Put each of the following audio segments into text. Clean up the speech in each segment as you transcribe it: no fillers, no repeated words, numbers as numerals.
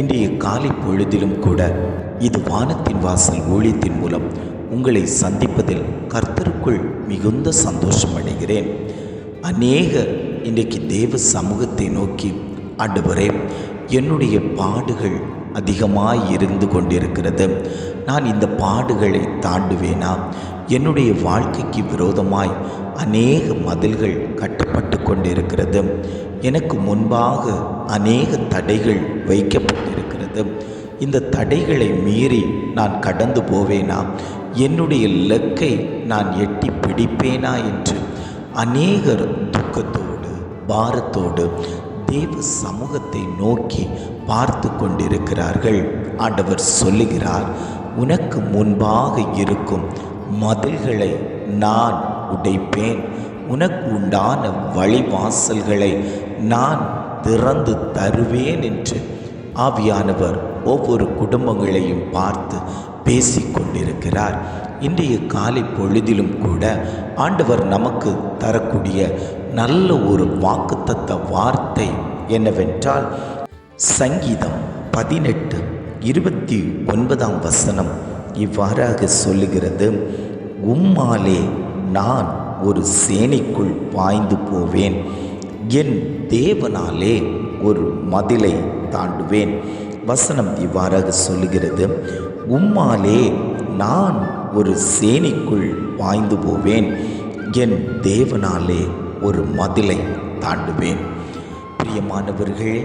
இன்றைய காலை பொழுதிலும் கூட இது வானத்தின் வாசல் ஊழியத்தின் மூலம் உங்களை சந்திப்பதில் கர்த்தருக்குள் மிகுந்த சந்தோஷம் அடைகிறேன். அநேகர் இன்றைக்கு தேவ சமூகத்தை நோக்கி, ஆண்டவரே, என்னுடைய பாடுகள் அதிகமாய் இருந்து கொண்டிருக்கிறது, நான் இந்த பாடுகளை தாண்டுவேனா? என்னுடைய வாழ்க்கைக்கு விரோதமாய் அநேக மதில்கள் கட்டப்பட்டு கொண்டிருக்கிறது, எனக்கு முன்பாக அநேக தடைகள் வைக்கப்பட்டிருக்கிறது, இந்த தடைகளை மீறி நான் கடந்து போவேனா? என்னுடைய இலக்கை நான் எட்டி பிடிப்பேனா என்று அநேகர் துக்கத்தோடு பாரத்தோடு தேவ சமூகத்தை நோக்கி பார்த்து கொண்டிருக்கிறார்கள். ஆண்டவர் சொல்லுகிறார், உனக்கு முன்பாக இருக்கும் மதில்களை நான் உடைப்பேன், உனக்கு உண்டான வழிவாசல்களை நான் திறந்து தருவேன் என்று ஆவியானவர் ஒவ்வொரு குடும்பங்களையும் பார்த்து பேசிக்கொண்டிருக்கிறார். இன்றைய காலை பொழுதிலும் கூட ஆண்டவர் நமக்கு தரக்கூடிய நல்ல ஒரு வாக்குத்தத்த வார்த்தை என்னவென்றால், சங்கீதம் 18:29 இவ்வாறாக சொல்லுகிறது, உம்மாலே நான் ஒரு சேனைக்குள் பாய்ந்து போவேன், என் தேவனாலே ஒரு மதிலை தாண்டுவேன். வசனம் இவ்வாறாக சொல்லுகிறது, உம்மாலே நான் ஒரு சேனைக்குள் பாய்ந்து போவேன், என் தேவனாலே ஒரு மதிலை தாண்டுவேன். பிரியமானவர்களே,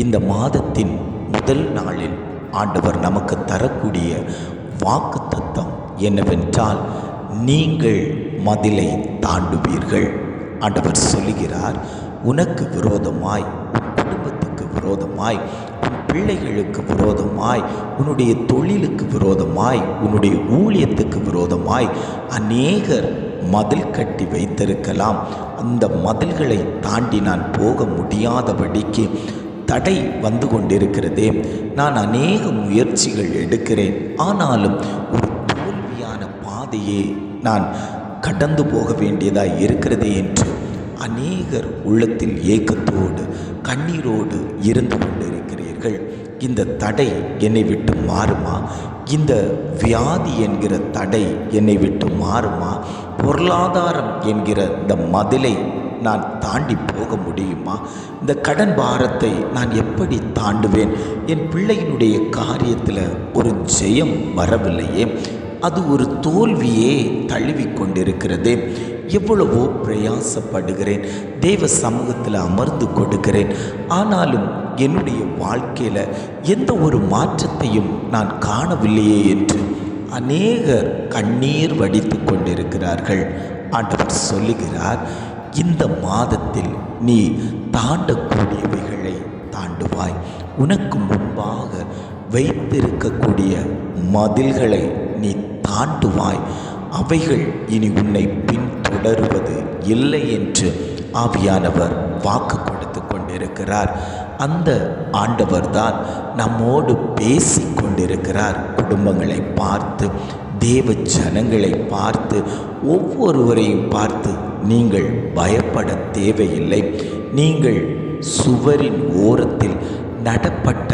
இந்த மாதத்தின் முதல் நாளில் ஆண்டவர் நமக்கு தரக்கூடிய வாக்குத்தத்தம் என்னவென்றால், நீங்கள் மதிலை தாண்டுவீர்கள். ஆண்டவர் சொல்லுகிறார், உனக்கு விரோதமாய், உன் குடும்பத்துக்கு விரோதமாய், உன் பிள்ளைகளுக்கு விரோதமாய், உன்னுடைய தொழிலுக்கு விரோதமாய், உன்னுடைய ஊழியத்துக்கு விரோதமாய் அநேகர் மதில் கட்டி வைத்திருக்கலாம். அந்த மதில்களை தாண்டி நான் போக முடியாதபடிக்கு தடை வந்து கொண்டிருக்கிறதே, நான் அநேக முயற்சிகள் எடுக்கிறேன், ஆனாலும் ஒரு தோல்வியான பாதையே நான் கடந்து போக வேண்டியதாக இருக்கிறதே என்று அநேகர் உள்ளத்தில் ஏக்கத்தோடு கண்ணீரோடு இருந்து கொண்டிருக்கிறீர்கள். இந்த தடை என்னை விட்டு மாறுமா? இந்த வியாதி என்கிற தடை என்னை விட்டு மாறுமா? பொருளாதாரம் என்கிற இந்த மதிலை நான் தாண்டி போக முடியுமா? இந்த கடன் பாரத்தை நான் எப்படி தாண்டுவேன்? என் பிள்ளையினுடைய காரியத்தில் ஒரு ஜெயம் வரவில்லையே, அது ஒரு தோல்வியே தழுவி கொண்டிருக்கிறது. எவ்வளவோ பிரயாசப்படுகிறேன், தேவ சமூகத்தில் அமர்ந்து கொடுக்கிறேன், ஆனாலும் என்னுடைய வாழ்க்கையில் எந்த ஒரு மாற்றத்தையும் நான் காணவில்லையே என்று அநேகர் கண்ணீர் வடித்து கொண்டிருக்கிறார்கள். ஆண்டவர் சொல்லுகிறார், இந்த மாதத்தில் நீ தாண்டக்கூடியவைகளை தாண்டுவாய், உனக்கு முன்பாக வைத்திருக்கக்கூடிய மதில்களை நீ தாண்டுவாய், அவைகள் இனி உன்னை பின்தொடருவது இல்லை என்று ஆவியானவர் வாக்கு கொடுத்து கொண்டிருக்கிறார். அந்த ஆண்டவர் தான் நம்மோடு பேசி கொண்டிருக்கிறார். குடும்பங்களை பார்த்து, தேவ ஜனங்களை பார்த்து, ஒவ்வொருவரையும் பார்த்து, நீங்கள் பயப்பட தேவையில்லை, நீங்கள் சுவரின் ஓரத்தில் நடப்பட்ட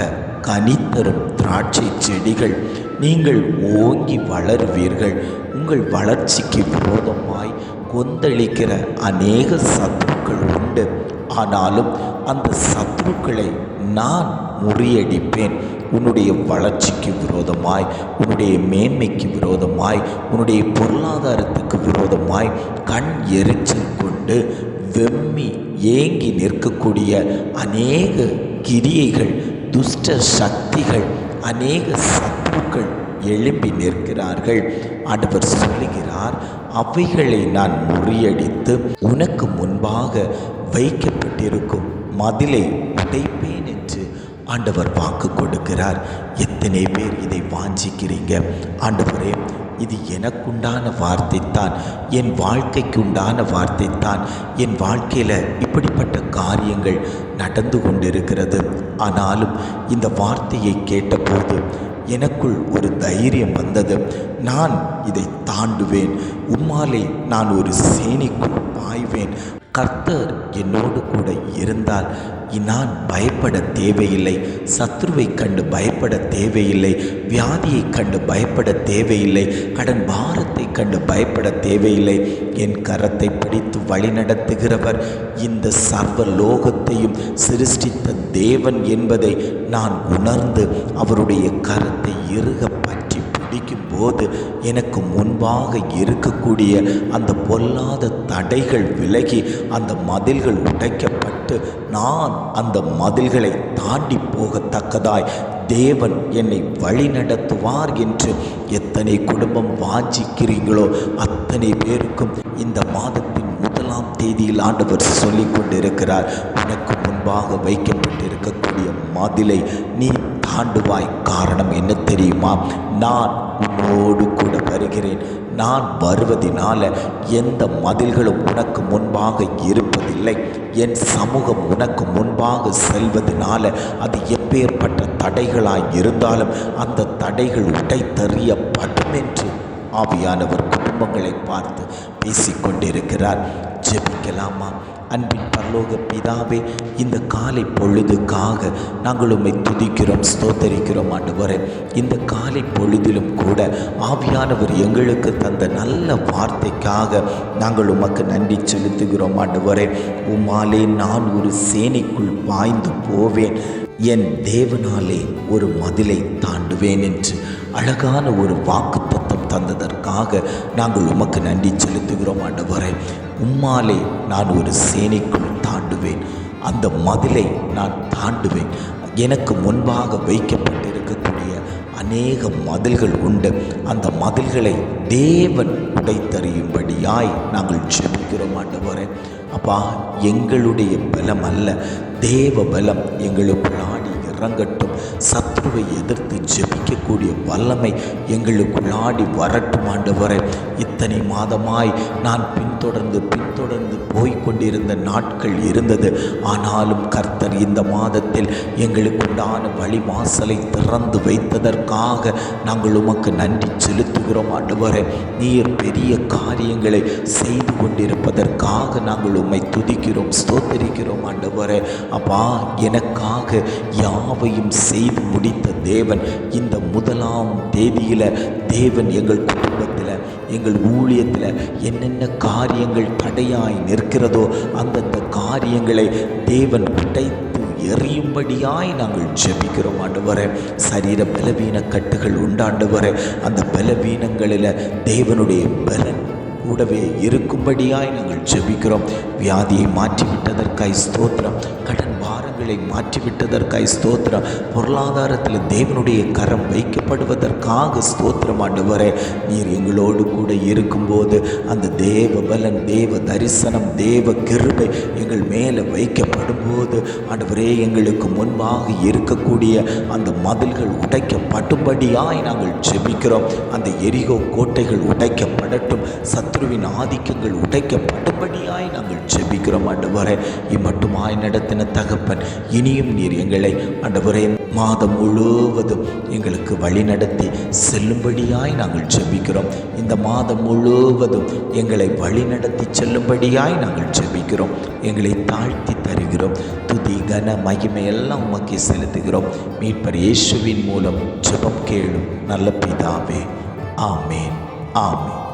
கனித்தரும் திராட்சை செடிகள், நீங்கள் ஓங்கி வளருவீர்கள். உங்கள் வளர்ச்சிக்கு விரோதமாய் கொந்தளிக்கிற அநேக சத்துருக்கள் உண்டு, ஆனாலும் அந்த சத்துருக்களை நான் முறியடிப்பேன். உன்னுடைய வளர்ச்சிக்கு விரோதமாய், உன்னுடைய மேன்மைக்கு விரோதமாய், உன்னுடைய பொருளாதாரத்துக்கு விரோதமாய் கண் எரிச்சல் கொண்டு வெம்மி ஏங்கி நிற்கக்கூடிய அநேக கிரியைகள், துஷ்ட சக்திகள், அநேக சத்துருக்கள் எழும்பி நிற்கிறார்கள். ஆண்டவர் சொல்லுகிறார், அவைகளை நான் முறியடித்து உனக்கு முன்பாக வைக்கப்பட்டிருக்கும் மதிலை உடைப்பேன் என்று ஆண்டவர் வாக்கு கொடுக்கிறார். எத்தனை பேர் இதை வாஞ்சிக்கிறீங்க? ஆண்டவரே, இது எனக்குண்டான வார்த்தைத்தான், என் வாழ்க்கைக்கு உண்டான வார்த்தைத்தான், என் வாழ்க்கையில் இப்படிப்பட்ட காரியங்கள் நடந்து கொண்டிருக்கிறது, ஆனாலும் இந்த வார்த்தையை கேட்டபோது எனக்குள் ஒரு தைரியம் வந்தது, நான் இதை தாண்டுவேன், உம்மாலே நான் ஒரு சேனைக்குள் பாய்வேன், கர்த்தர் என்னோடு கூட இருந்தால் நான் பயப்பட தேவையில்லை. சத்ருவை கண்டு பயப்பட தேவையில்லை. வியாதியை கண்டு பயப்பட தேவையில்லை. கடன் பாரத்தை கண்டு பயப்பட தேவையில்லை. என் கரத்தை பிடித்து வழிநடத்துகிறவர் இந்த சர்வ லோகத்தையும் சிருஷ்டித்த தேவன் என்பதை நான் உணர்ந்து அவருடைய கரத்தை இறுக பற்றி பிடிக்கும் போது எனக்கு முன்பாக இருக்கக்கூடிய அந்த பொல்லாத தடைகள் விலகி அந்த மதில்கள் உடைக்கப்பட்டு நான் அந்த மதில்களை தாண்டி போகத்தக்கதாய் தேவன் என்னை வழி நடத்துவார் என்று எத்தனை குடும்பம் வாஞ்சிக்கிறீங்களோ அத்தனை பேருக்கும் இந்த மாதத்தின் 1ஆம் தேதியில் ஆண்டவர் சொல்லிக் கொண்டிருக்கிறார், உனக்கு முன்பாக வைக்கப்பட்டிருக்கக்கூடிய மதிலை நீ தாண்டுவாய். காரணம் என்ன தெரியுமா? நான் உன்னோடு கூட வருகிறேன். நான் வருவதினால எந்த மதில்களும் உனக்கு முன்பாக இருப்பதில்லை. என் சமூகம் உனக்கு முன்பாக செல்வதனால அது எப்பேற்பட்ட தடைகளாய் இருந்தாலும் அந்த தடைகள் உடைத்தறியப்படும் என்று ஆவியானவர் குடும்பங்களை பார்த்து பேசிக்கொண்டிருக்கிறார். ஜெபிக்கலாமா? அன்பின் பரலோக பிதாவே, இந்த காலை பொழுதுக்காக நாங்கள் உம்மை துதிக்கிறோம், ஸ்தோத்தரிக்கிறோம் ஆண்டவரே. இந்த காலை பொழுதிலும் கூட ஆவியானவர் எங்களுக்கு தந்த நல்ல வார்த்தைக்காக நாங்கள் உமக்கு நன்றி செலுத்துகிறோம் ஆண்டவரே. உம்மாலே நான் ஒரு சேனைக்குள் பாய்ந்து போவேன், என் தேவனாலே ஒரு மதிலை தாண்டுவேன் என்று அழகான ஒரு வாக்குத்தத்தம் தந்ததற்காக நாங்கள் உமக்கு நன்றி செலுத்துகிறோம் ஆண்டவரே. உம்மாலே நான் ஒரு சேனைக்குள் தாண்டுவேன், அந்த மதிலை நான் தாண்டுவேன். எனக்கு முன்பாக வைக்கப்பட்டிருக்கக்கூடிய அநேக மதில்கள் உண்டு. அந்த மதில்களை தேவன் உடைத்தறியும்படியாய் நாங்கள் ஜெபிக்கிறோம் ஆண்டவரே. அப்பா, எங்களுடைய பலம் அல்ல, தேவ பலம் எங்களுக்குள் ஆடி இறங்கட்டும். சத்ருவை எதிர்த்து ஜெபிக்கக்கூடிய வல்லமை எங்களுக்குள்ளாடி வரட்டும் ஆண்டவரே. இத்தனை மாதமாய் நான் பின்தொடர்ந்து போய்கொண்டிருந்த நாட்கள் இருந்தது. ஆனாலும் கர்த்தர் இந்த மாதத்தில் எங்களுக்குண்டான வழிவாசலை திறந்து வைத்ததற்காக நாங்கள் உமக்கு நன்றி செலுத்துகிறோம் ஆண்டவரே. நீர் பெரிய காரியங்களை செய்து கொண்டிருப்பதற்காக நாங்கள் உம்மை துதிக்கிறோம், ஸ்தோத்தரிக்கிறோம் ஆண்டவரே. அப்பா, எனக்காக யாவையும் செய்து முடித்த தேவன் இந்த 1ஆம் தேதியில் தேவன் எங்கள் குடும்பத்தில், எங்கள் ஊழியத்தில் என்னென்ன காரியங்கள் தடையாய் நிற்கிறதோ அந்தந்த காரியங்களை தேவன் உடைத்து எறியும்படியாய் நாங்கள் ஜெபிக்கிறோம் ஆண்டவரே. சரீர பலவீன கட்டுகள் உண்டாண்டவரே, அந்த பலவீனங்களில் தேவனுடைய பலன் கூடவே இருக்கும்படியாய் நாங்கள் ஜெபிக்கிறோம். வியாதியை மாற்றிவிட்டதற்காய் ஸ்தோத்திரம், கடன் பாரங்களை மாற்றிவிட்டதற்காய் ஸ்தோத்திரம், பொருளாதாரத்தில் தேவனுடைய கரம் வைக்கப்படுவதற்காக ஸ்தோத்திரம் ஆண்டவரே. நீர் எங்களோடு கூட இருக்கும்போது அந்த தேவ பலன், தேவ தரிசனம், தேவ கிருபை எங்கள் மேலே வைக்கப்படும் போது ஆண்டவரே, எங்களுக்கு முன்பாக இருக்கக்கூடிய அந்த மதில்கள் உடைக்கப்படும்படியாய் நாங்கள் ஜெபிக்கிறோம். அந்த எரிகோ கோட்டைகள் உடைக்கப்படட்டும், சத்ருவின் ஆதிக்கங்கள் உடைக்கப்படும்படியாய் நாங்கள் ஜெபிக்கிறோம் ஆண்டவரே. இம்மட்டுமாய் நடத்தின தகப்பன், இனியும் நீர் எங்களை ஆண்டவரே மாதம் முழுவதும் எங்களுக்கு வழி நடத்தி செல்லும்படியாய் நாங்கள் ஜெபிக்கிறோம். இந்த மாதம் முழுவதும் எங்களை வழி நடத்தி செல்லும்படியாய் நாங்கள் ஜெபிக்கிறோம். எங்களை தாழ்த்தி தருகிறோம். துதி கன மகிமை எல்லாம் உமக்கே செலுத்துகிறோம். மீட்பர் இயேசுவின் மூலம் ஜெபம் கேளும் நல்ல பிதாவே. ஆமேன், ஆமேன்.